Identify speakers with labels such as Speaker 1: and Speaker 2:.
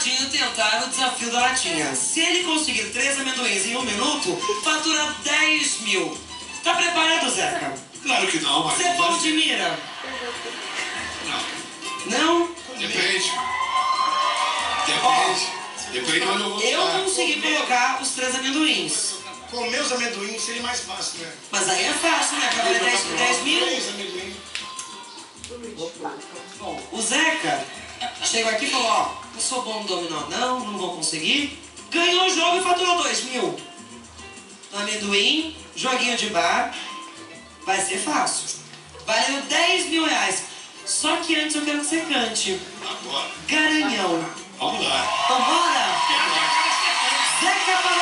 Speaker 1: Ronaldinho tentar o desafio da latinha. Se ele conseguir 3 amendoins em 1 minuto, fatura 10 mil. Tá preparado, Zeca?
Speaker 2: Claro que não, mas...
Speaker 1: Você é bom de mira?
Speaker 2: Não.
Speaker 1: Não?
Speaker 2: Depende. Depende onde eu vou
Speaker 1: Eu
Speaker 2: ficar.
Speaker 1: consegui colocar os 3 amendoins.
Speaker 3: Com meus amendoins seria mais fácil, né?
Speaker 1: Mas aí é fácil, né? Acaba 10 mil.
Speaker 3: 3 amendoins.
Speaker 1: Bom, o Zeca chegou aqui e falou, ó, não sou bom no dominó, não vou conseguir. Ganhou o jogo e faturou 2 mil. No amendoim, joguinho de bar, vai ser fácil. Valeu 10 mil reais. Só que antes eu quero que você cante.
Speaker 2: Agora.
Speaker 1: Garanhão.
Speaker 2: Vamos lá.
Speaker 1: Vambora? Zeca Pagodinho.